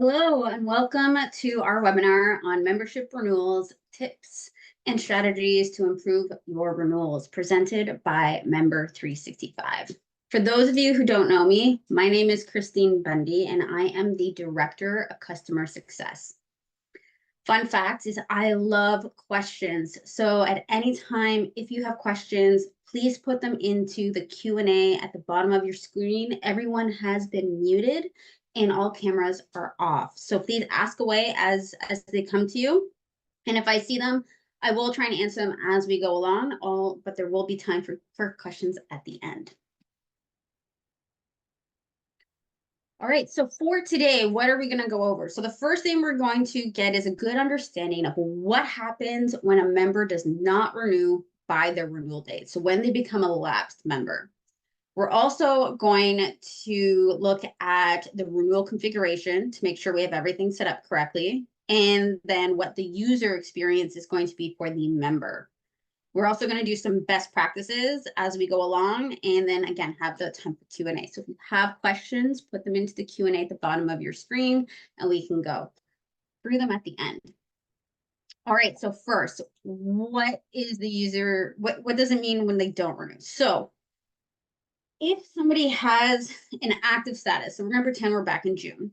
Hello and welcome to our webinar on membership renewals, tips and strategies to improve your renewals, presented by Member 365. For those of you who don't know me, my name is Christine Bundy and I am the Director of Customer Success. Fun fact is I love questions. So at any time, if you have questions, please put them into the Q&A at the bottom of your screen. Everyone has been muted and all cameras are off. So please ask away as they come to you. And if I see them, I will try and answer them as we go along, but there will be time for questions at the end. All right, so for today, what are we going to go over? So the first thing we're going to get is a good understanding of what happens when a member does not renew by their renewal date. So when they become a lapsed member. We're also going to look at the renewal configuration to make sure we have everything set up correctly, and then what the user experience is going to be for the member. We're also going to do some best practices as we go along, and then again, have the time for Q&A. So if you have questions, put them into the Q&A at the bottom of your screen, and we can go through them at the end. All right, so first, what is the user, what does it mean when they don't renew? So if somebody has an active status, so we're going to pretend we're back in June,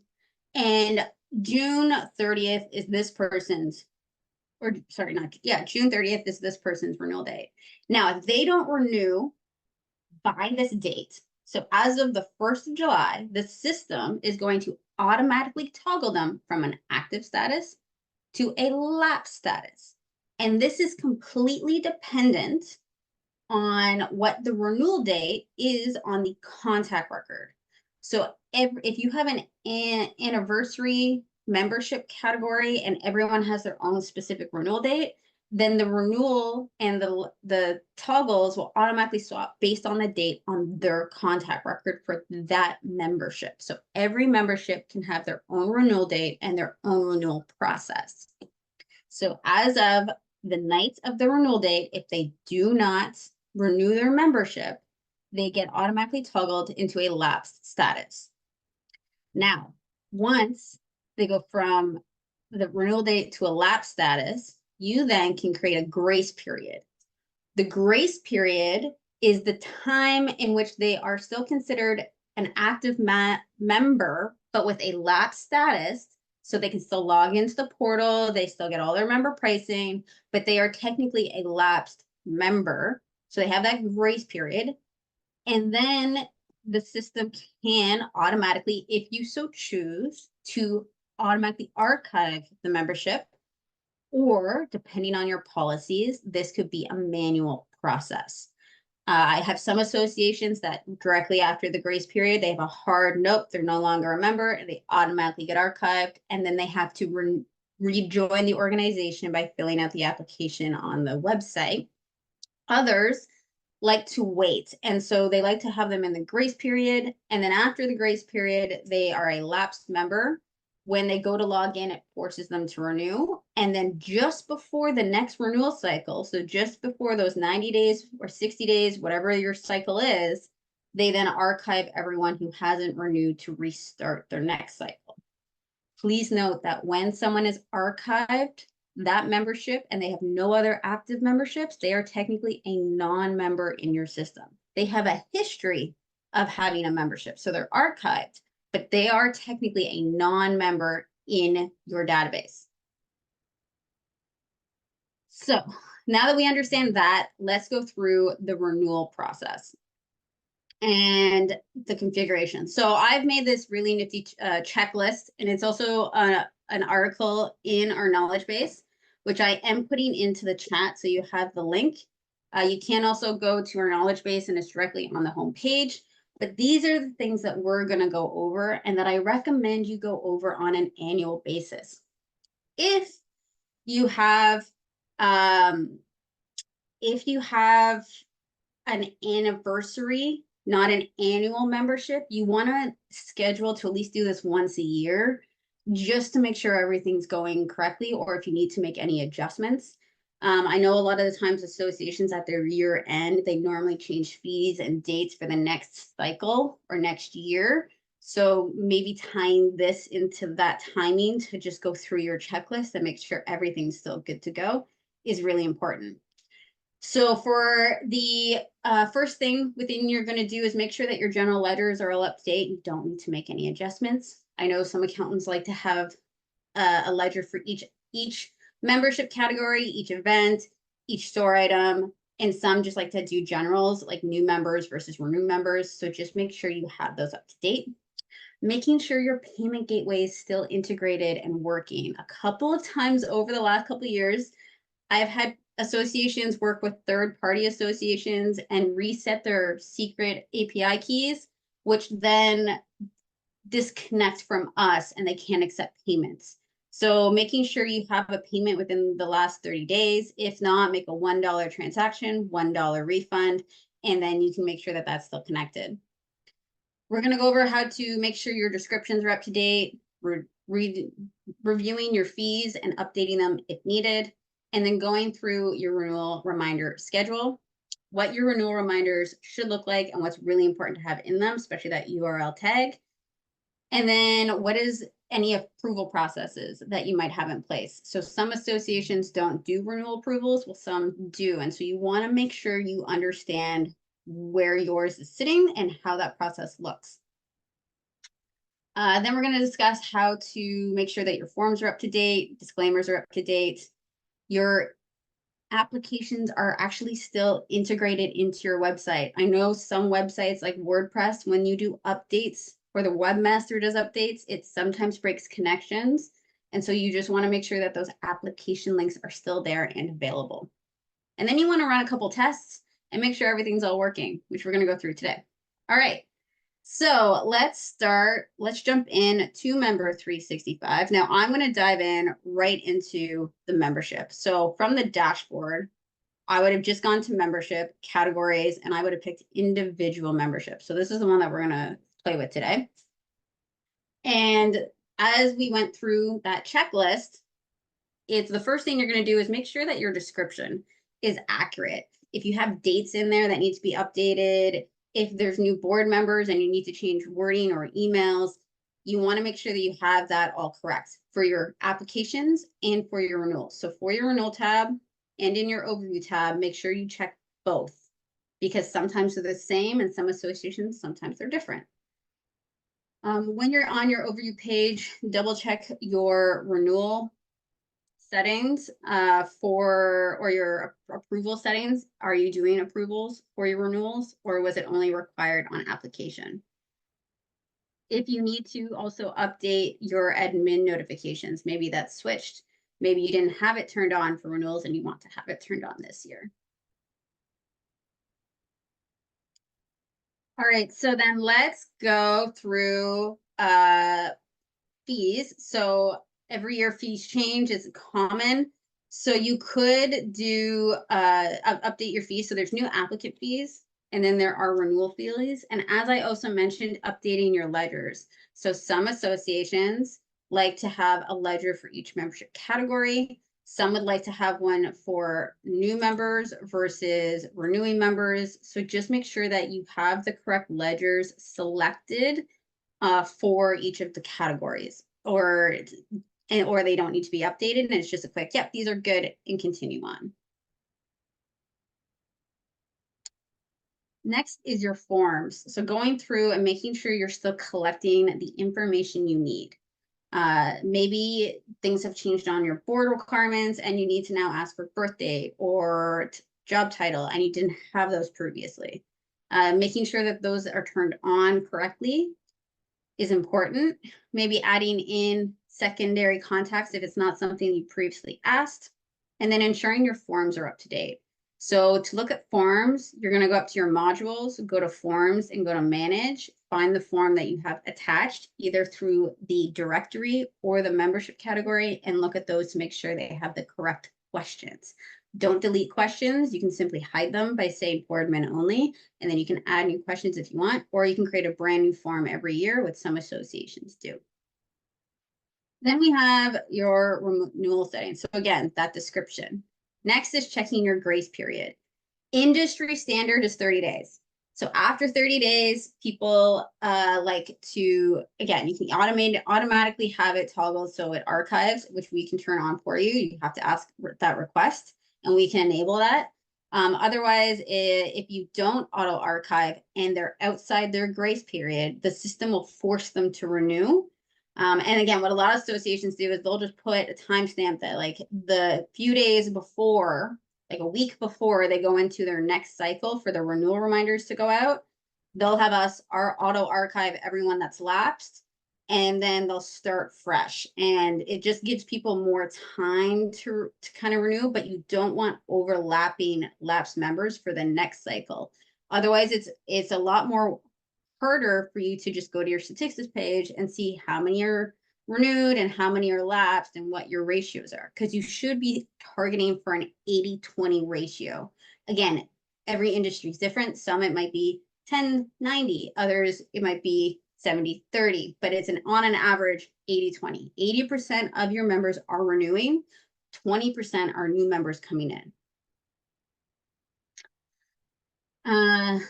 and June 30th is this person's, or sorry, June 30th is this person's renewal date. Now, if they don't renew by this date, so as of the 1st of July, the system is going to automatically toggle them from an active status to a lapsed status. And this is completely dependent on what the renewal date is on the contact record. So if you have an anniversary membership category and everyone has their own specific renewal date, then the renewal and the toggles will automatically swap based on the date on their contact record for that membership. So every membership can have their own renewal date and their own renewal process. So as of the night of the renewal date, if they do not renew their membership, they get automatically toggled into a lapsed status. Now, once they go from the renewal date to a lapsed status, you then can create a grace period. The grace period is the time in which they are still considered an active member, but with a lapsed status. So they can still log into the portal, they still get all their member pricing, but they are technically a lapsed member. So they have that grace period. And then the system can automatically, if you so choose, to automatically archive the membership, or depending on your policies, this could be a manual process. I have some associations that directly after the grace period, they have a hard nope, they're no longer a member, and they automatically get archived, and then they have to rejoin the organization by filling out the application on the website. Others like to wait, and so they like to have them in the grace period, and then after the grace period, they are a lapsed member. When they go to log in, it forces them to renew. And then just before the next renewal cycle, so just before those 90 days or 60 days, whatever your cycle is, they then archive everyone who hasn't renewed to restart their next cycle. Please note that when someone is archived, that membership, and they have no other active memberships, they are technically a non-member in your system. They have a history of having a membership, so they're archived, but they are technically a non-member in your database. So now that we understand that, let's go through the renewal process and the configuration. So I've made this really nifty checklist, and it's also an article in our knowledge base, which I am putting into the chat, so you have the link. You can also go to our knowledge base, and it's directly on the home page. But these are the things that we're going to go over and that I recommend you go over on an annual basis. If you have an anniversary, not an annual membership, you want to schedule to at least do this once a year, just to make sure everything's going correctly, or if you need to make any adjustments. I know a lot of the times associations at their year end, they normally change fees and dates for the next cycle or next year. So maybe tying this into that timing to just go through your checklist and make sure everything's still good to go is really important. So for the first thing within you're going to do is make sure that your general ledgers are all up to date. You don't need to make any adjustments. I know some accountants like to have a ledger for each membership category, each event, each store item, and some just like to do generals like new members versus renew members. So just make sure you have those up to date. Making sure your payment gateway is still integrated and working. A couple of times over the last couple of years, I've had associations work with third-party associations and reset their secret API keys, which then disconnect from us and they can't accept payments. So making sure you have a payment within the last 30 days. If not, make a $1 transaction, $1 refund, and then you can make sure that that's still connected. We're going to go over how to make sure your descriptions are up to date, reviewing your fees and updating them if needed, and then going through your renewal reminder schedule, what your renewal reminders should look like and what's really important to have in them, especially that URL tag. And then what is any approval processes that you might have in place. So some associations don't do renewal approvals, well, some do. And so you want to make sure you understand where yours is sitting and how that process looks. Then we're going to discuss how to make sure that your forms are up to date, disclaimers are up to date, your applications are actually still integrated into your website. I know some websites like WordPress, when you do updates or the webmaster does updates, it sometimes breaks connections. And so you just want to make sure that those application links are still there and available. And then you want to run a couple tests and make sure everything's all working, which we're going to go through today. All right. So let's jump in to Member 365. Now I'm going to dive in right into the membership. So from the dashboard, I would have just gone to membership categories and I would have picked individual membership. So this is the one that we're going to play with today. And as we went through that checklist, it's the first thing you're going to do is make sure that your description is accurate. If you have dates in there that need to be updated, if there's new board members and you need to change wording or emails, you want to make sure that you have that all correct for your applications and for your renewals. So for your renewal tab and in your overview tab, make sure you check both because sometimes they're the same and some associations, sometimes they're different. When you're on your overview page, double check your renewal settings or your approval settings. Are you doing approvals for your renewals or was it only required on application? If you need to also update your admin notifications, maybe that's switched. Maybe you didn't have it turned on for renewals and you want to have it turned on this year. All right, so then let's go through fees. So every year fees change is common. So you could do update your fees. So there's new applicant fees and then there are renewal fees. And as I also mentioned, updating your ledgers. So some associations like to have a ledger for each membership category. Some would like to have one for new members versus renewing members. So just make sure that you have the correct ledgers selected for each of the categories, or they don't need to be updated. And it's just a quick, yep, these are good, and continue on. Next is your forms. So going through and making sure you're still collecting the information you need. Maybe things have changed on your board requirements and you need to now ask for birth date or job title and you didn't have those previously. Making sure that those are turned on correctly is important. Maybe adding in secondary contacts if it's not something you previously asked, and then ensuring your forms are up to date. So to look at forms, you're going to go up to your modules, go to forms and go to manage, find the form that you have attached either through the directory or the membership category and look at those to make sure they have the correct questions. Don't delete questions. You can simply hide them by saying board admin only, and then you can add new questions if you want, or you can create a brand new form every year, which some associations do. Then we have your renewal settings. So again, that description. Next is checking your grace period. Industry standard is 30 days. So after 30 days, people like to, again, you can automatically have it toggled so it archives, which we can turn on for you. You have to ask that request and we can enable that. Otherwise, if you don't auto archive and they're outside their grace period, the system will force them to renew. And again, what a lot of associations do is they'll just put a timestamp that like the few days before, like a week before they go into their next cycle for the renewal reminders to go out, they'll have our auto archive everyone that's lapsed, and then they'll start fresh. And it just gives people more time to kind of renew, but you don't want overlapping lapsed members for the next cycle. Otherwise, it's a lot more harder for you to just go to your statistics page and see how many are renewed and how many are lapsed and what your ratios are, because you should be targeting for an 80-20 ratio. Again, every industry is different. Some it might be 10-90, others it might be 70-30, but it's on an average 80-20. 80% of your members are renewing, 20% are new members coming in.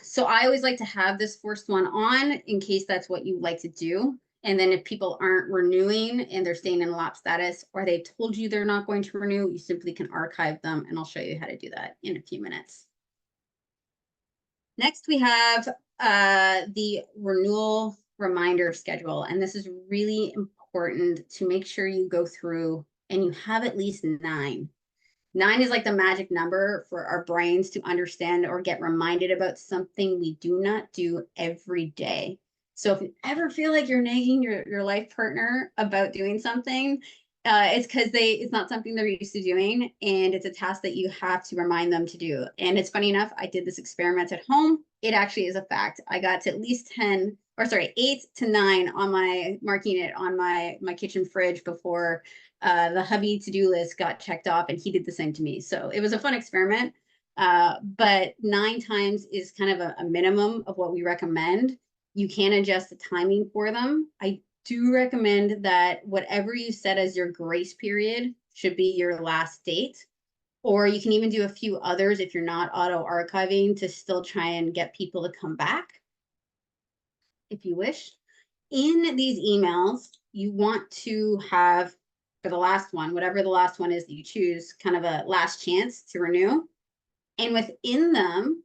So I always like to have this first one on in case that's what you like to do. And then if people aren't renewing and they're staying in lapse status, or they've told you they're not going to renew, you simply can archive them, and I'll show you how to do that in a few minutes. Next, we have the renewal reminder schedule. And this is really important to make sure you go through and you have at least 9. 9 is like the magic number for our brains to understand or get reminded about something we do not do every day. So if you ever feel like you're nagging your life partner about doing something, it's because it's not something they're used to doing, and it's a task that you have to remind them to do. And it's funny enough, I did this experiment at home. It actually is a fact. I got to at least 8 to 9 on my marking it on my kitchen fridge before the hubby to-do list got checked off, and he did the same to me. So it was a fun experiment. But 9 times is kind of a minimum of what we recommend. You can adjust the timing for them. I do recommend that whatever you set as your grace period should be your last date, or you can even do a few others if you're not auto archiving to still try and get people to come back if you wish. In these emails, you want to have, for the last one, whatever the last one is that you choose, kind of a last chance to renew. And within them,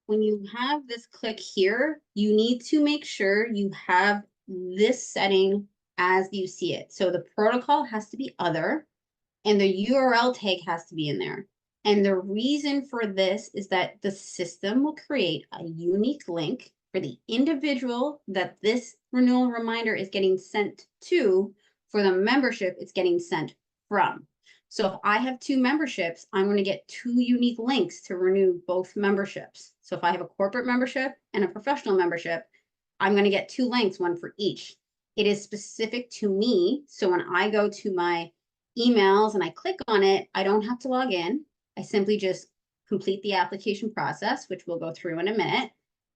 when you have this click here, you need to make sure you have this setting as you see it. So the protocol has to be other, and the URL tag has to be in there. And the reason for this is that the system will create a unique link for the individual that this renewal reminder is getting sent to. For the membership, it's getting sent from. So if I have 2 memberships, I'm going to get 2 unique links to renew both memberships. So if I have a corporate membership and a professional membership, I'm going to get 2 links, one for each. It is specific to me. So when I go to my emails and I click on it, I don't have to log in. I simply just complete the application process, which we'll go through in a minute,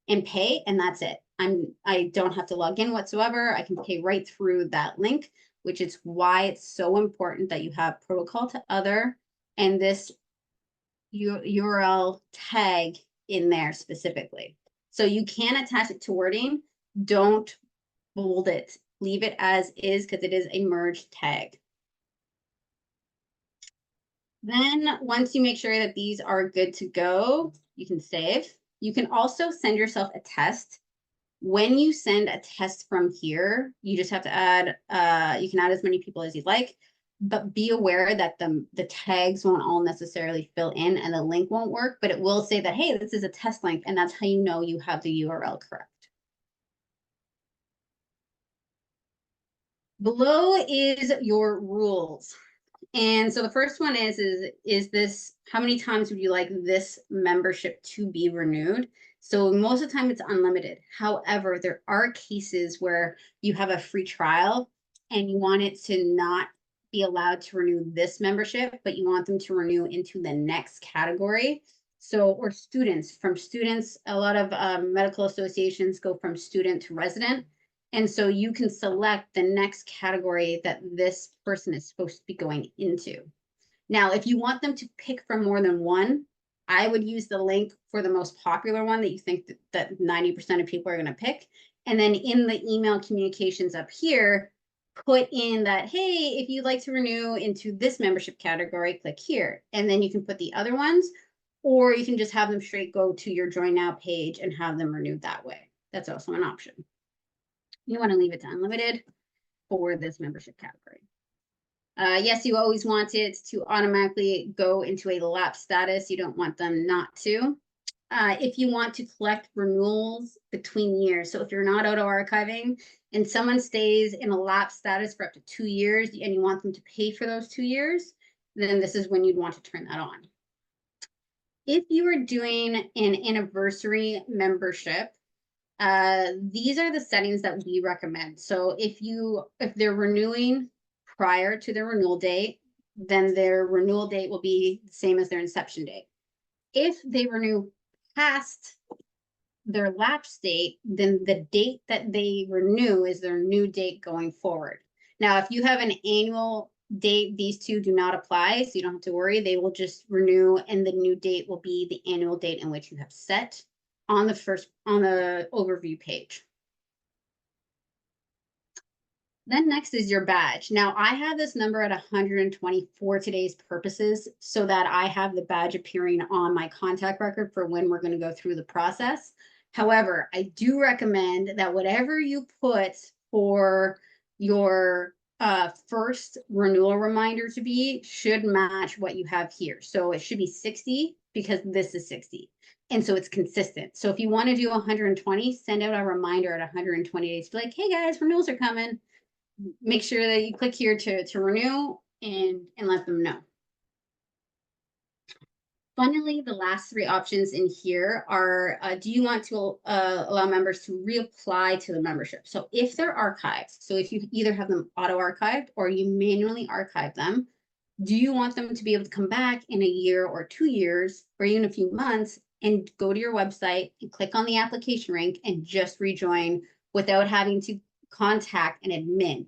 and pay, and that's it. I don't have to log in whatsoever. I can pay right through that link, which is why it's so important that you have protocol to other and this URL tag in there specifically. So you can attach it to wording. Don't bold it. Leave it as is because it is a merge tag. Then once you make sure that these are good to go, you can save. You can also send yourself a test. When you send a test from here, you just have to add, you can add as many people as you'd like, but be aware that the tags won't all necessarily fill in and the link won't work, but it will say that, hey, this is a test link, and that's how you know you have the URL correct. Below is your rules. And so the first one is this, how many times would you like this membership to be renewed? So most of the time it's unlimited. However, there are cases where you have a free trial and you want it to not be allowed to renew this membership, but you want them to renew into the next category. So, or students, a lot of medical associations go from student to resident. And so you can select the next category that this person is supposed to be going into. Now, if you want them to pick from more than one, I would use the link for the most popular one that you think that 90% of people are going to pick. And then in the email communications up here, put in that, hey, if you'd like to renew into this membership category, click here. And then you can put the other ones, or you can just have them straight go to your Join Now page and have them renewed that way. That's also an option. You want to leave it to unlimited for this membership category. Yes, you always want it to automatically go into a lapse status. You don't want them not to. If you want to collect renewals between years, so if you're not auto archiving and someone stays in a lapse status for up to 2 years and you want them to pay for those 2 years, then this is when you'd want to turn that on. If you are doing an anniversary membership, these are the settings that we recommend. So if they're renewing prior to their renewal date, then their renewal date will be the same as their inception date. If they renew past their lapse date, then the date that they renew is their new date going forward. Now, if you have an annual date, these two do not apply, so you don't have to worry. They will just renew, and the new date will be the annual date in which you have set on the overview page. Then next is your badge. Now I have this number at 120 for today's purposes so that I have the badge appearing on my contact record for when we're going to go through the process. However, I do recommend that whatever you put for your first renewal reminder to be should match what you have here. So it should be 60 because this is 60. And so it's consistent. So if you want to do 120, send out a reminder at 120 days. Be like, hey guys, renewals are coming. Make sure that you click here to renew and let them know. Finally, the last 3 options in here are, do you want to allow members to reapply to the membership? So if they're archived, so if you either have them auto-archived or you manually archive them, do you want them to be able to come back in a year or 2 years or even a few months and go to your website and click on the application link and just rejoin without having to contact an admin?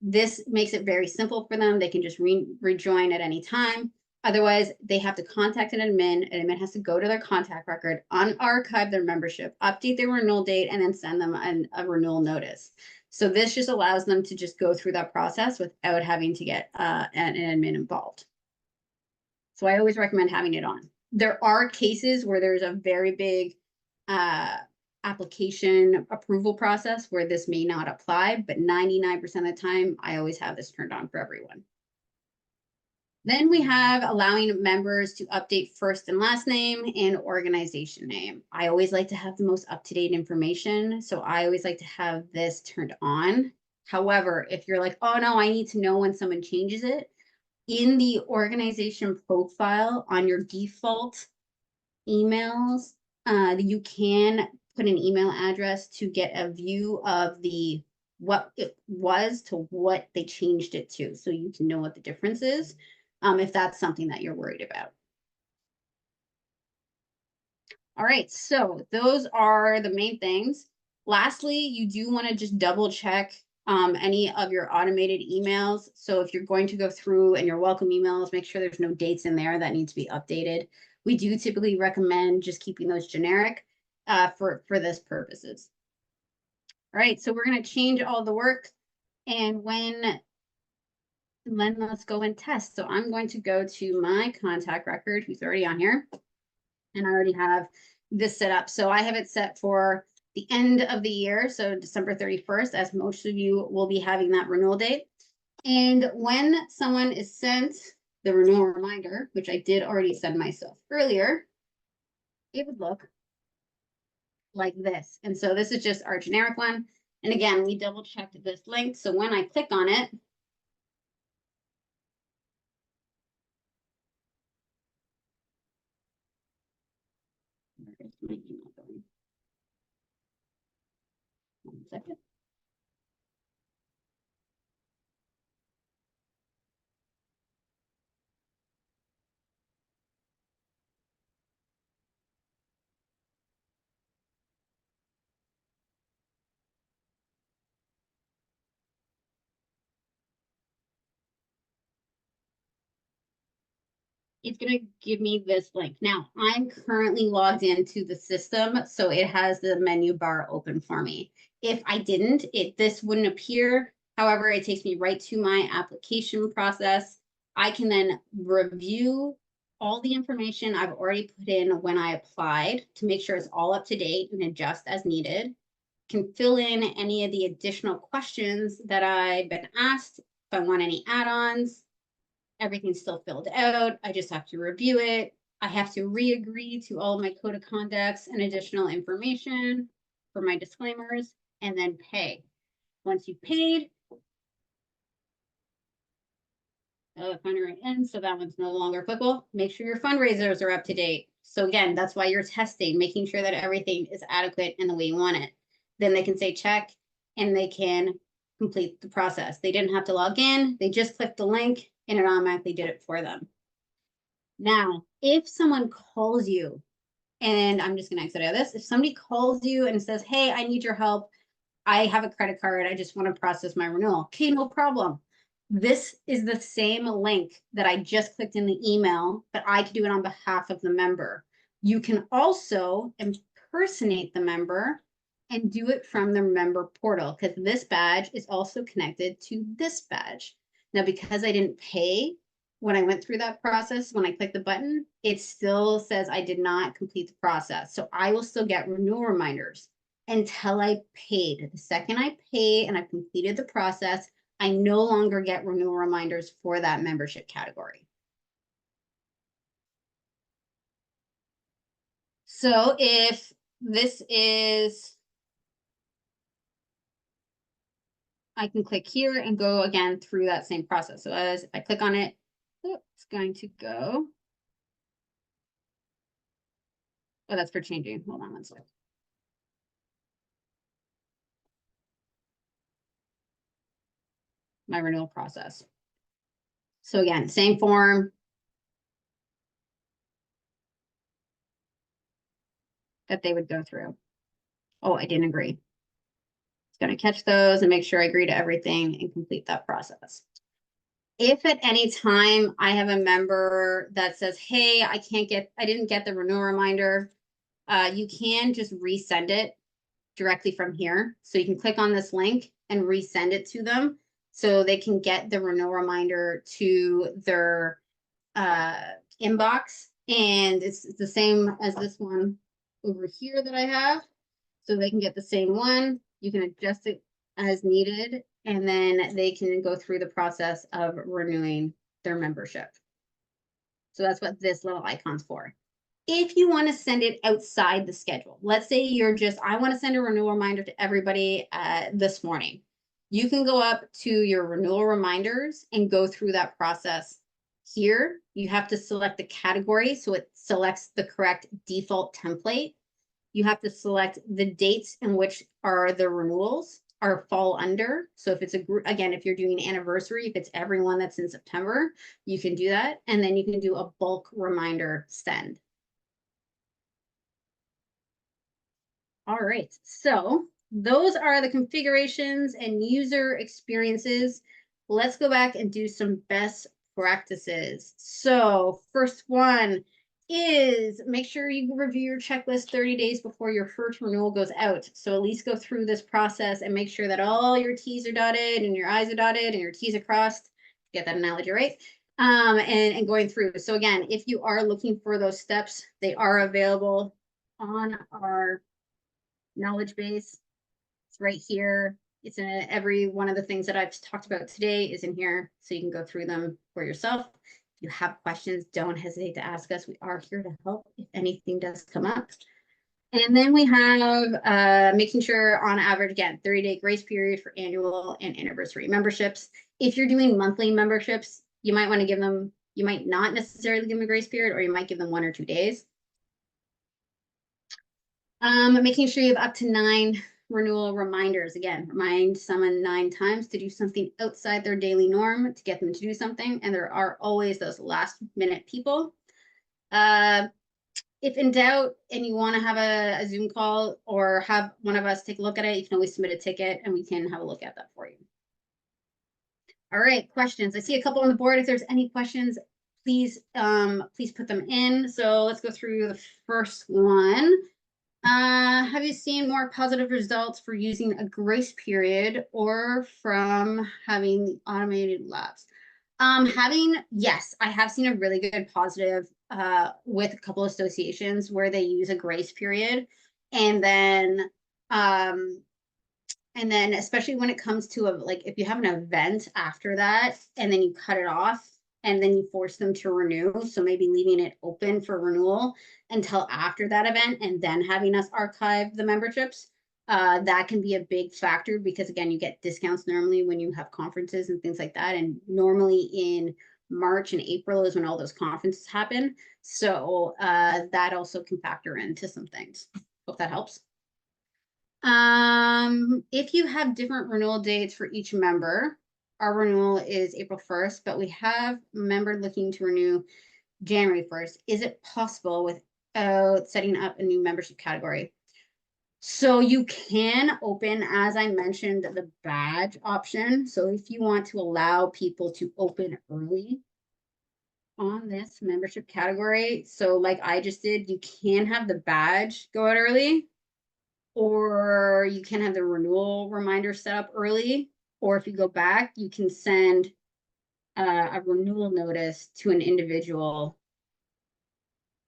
This makes it very simple for them. They can just rejoin at any time. Otherwise, they have to contact an admin. An admin has to go to their contact record, unarchive their membership, update their renewal date, and then send them a renewal notice. So this just allows them to just go through that process without having to get an admin involved. So I always recommend having it on. There are cases where there's a very big application approval process where this may not apply, but 99% of the time, I always have this turned on for everyone. Then we have allowing members to update first and last name and organization name. I always like to have the most up-to-date information, so I always like to have this turned on. However, if you're like, oh no, I need to know when someone changes it, in the organization profile on your default emails, you can put an email address to get a view of what it was to what they changed it to, so you can know what the difference is, if that's something that you're worried about. All right, so those are the main things. Lastly, you do want to just double check any of your automated emails. So if you're going to go through and your welcome emails, make sure there's no dates in there that need to be updated. We do typically recommend just keeping those generic for this purposes. All right, so we're going to change all the work, and then let's go and test. So I'm going to go to my contact record, who's already on here, and I already have this set up. So I have it set for the end of the year, so December 31st, as most of you will be having that renewal date. And when someone is sent the renewal reminder, which I did already send myself earlier, it would look like this. And so this is just our generic one. And again, we double checked this link. So when I click on it, where's my email going? 1 second. it's going to give me this link. Now, I'm currently logged into the system, so it has the menu bar open for me. If I didn't, this wouldn't appear. However, it takes me right to my application process. I can then review all the information I've already put in when I applied to make sure it's all up to date and adjust as needed. Can fill in any of the additional questions that I've been asked. If I want any add-ons, everything's still filled out. I just have to review it. I have to re-agree to all of my code of conducts and additional information for my disclaimers, and then pay. Once you've paid, fundraiser ends, so that one's no longer applicable. Make sure your fundraisers are up to date. So again, that's why you're testing, making sure that everything is adequate and the way you want it. Then they can say check, and they can complete the process. They didn't have to log in. They just clicked the link and it automatically did it for them. Now, if someone calls you, and I'm just going to exit out of this, if somebody calls you and says, hey, I need your help, I have a credit card, I just want to process my renewal. Okay, no problem. This is the same link that I just clicked in the email, but I can do it on behalf of the member. You can also impersonate the member and do it from the member portal, because this badge is also connected to this badge. Now, because I didn't pay when I went through that process, when I click the button, it still says I did not complete the process. So I will still get renewal reminders until I paid. The second I pay and I've completed the process, I no longer get renewal reminders for that membership category. So if this is, I can click here and go again through that same process. So as if I click on it, it's going to go. Oh, that's for changing. Hold on one second. My renewal process. So again, same form that they would go through. Oh, I didn't agree. It's going to catch those and make sure I agree to everything and complete that process. If at any time I have a member that says, hey, I didn't get the renewal reminder, you can just resend it directly from here. So you can click on this link and resend it to them so they can get the renewal reminder to their inbox. And it's the same as this one over here that I have. So they can get the same one. You can adjust it as needed, and then they can go through the process of renewing their membership. So that's what this little icon's for. If you want to send it outside the schedule, let's say I want to send a renewal reminder to everybody this morning. You can go up to your renewal reminders and go through that process. Here, you have to select the category, so it selects the correct default template. You have to select the dates in which are the renewals fall under. So if it's again, if you're doing an anniversary, if it's everyone that's in September, you can do that. And then you can do a bulk reminder send. All right, so those are the configurations and user experiences. Let's go back and do some best practices. So first one is make sure you review your checklist 30 days before your first renewal goes out. So at least go through this process and make sure that all your T's are dotted and your I's are dotted and your T's are crossed. Get that analogy right. And going through. So again, if you are looking for those steps, they are available on our knowledge base. It's right here. It's in every one of the things that I've talked about today is in here, so you can go through them for yourself. If you have questions, don't hesitate to ask us. We are here to help if anything does come up. And then we have making sure on average, again, 30-day grace period for annual and anniversary memberships. If you're doing monthly memberships, you might want to give them, you might not necessarily give them a grace period, or you might give them 1 or 2 days. Making sure you have up to 9 renewal reminders. Again, remind someone 9 times to do something outside their daily norm to get them to do something. And there are always those last minute people. If in doubt and you want to have a Zoom call or have one of us take a look at it, you can always submit a ticket and we can have a look at that for you. All right, questions. I see a couple on the board. If there's any questions, please put them in. So let's go through the first one. Have you seen more positive results for using a grace period or from having the automated labs? Yes, I have seen a really good positive with a couple associations where they use a grace period, and then um and then especially when it comes to like if you have an event after that and then you cut it off and then you force them to renew, so maybe leaving it open for renewal until after that event and then having us archive the memberships, that can be a big factor because again, you get discounts normally when you have conferences and things like that. And normally in March and April is when all those conferences happen. So that also can factor into some things. Hope that helps. If you have different renewal dates for each member, our renewal is April 1st, but we have a member looking to renew January 1st. Is it possible without setting up a new membership category? So you can open, as I mentioned, the badge option. So if you want to allow people to open early on this membership category, so like I just did, you can have the badge go out early, or you can have the renewal reminder set up early, or if you go back, you can send a renewal notice to an individual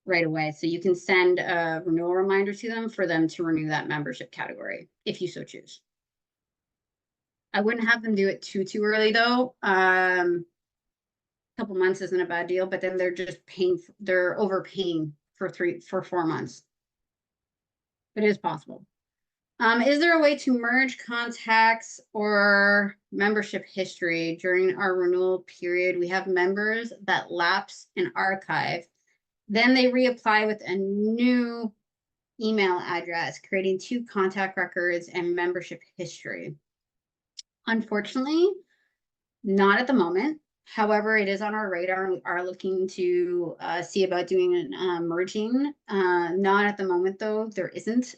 right away. So you can send a renewal reminder to them for them to renew that membership category if you so choose. I wouldn't have them do it too early though. A couple months isn't a bad deal, but then they're just they're overpaying for 4 months. But it is possible. Is there a way to merge contacts or membership history during our renewal period? We have members that lapse and archive. Then they reapply with a new email address, creating 2 contact records and membership history. Unfortunately, not at the moment. However, it is on our radar and we are looking to see about doing merging. Not at the moment though, there isn't.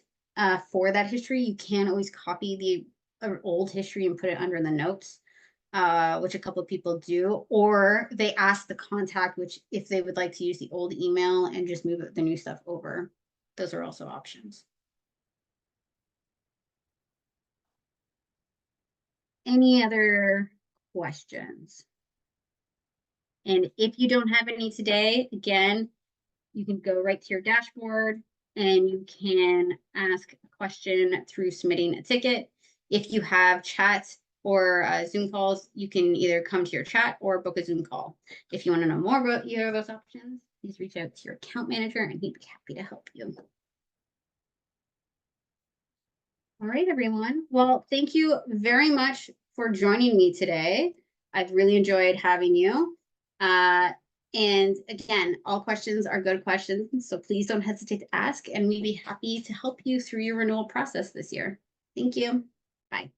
For that history, you can always copy the old history and put it under the notes, which a couple of people do, or they ask the contact which if they would like to use the old email and just move the new stuff over. Those are also options. Any other questions? And if you don't have any today, again, you can go right to your dashboard and you can ask a question through submitting a ticket. If you have chat or Zoom calls, you can either come to your chat or book a Zoom call. If you want to know more about either of those options, please reach out to your account manager and he'd be happy to help you. All right, everyone. Well, thank you very much for joining me today. I've really enjoyed having you. And again, all questions are good questions, so please don't hesitate to ask, and we'd be happy to help you through your renewal process this year. Thank you. Bye.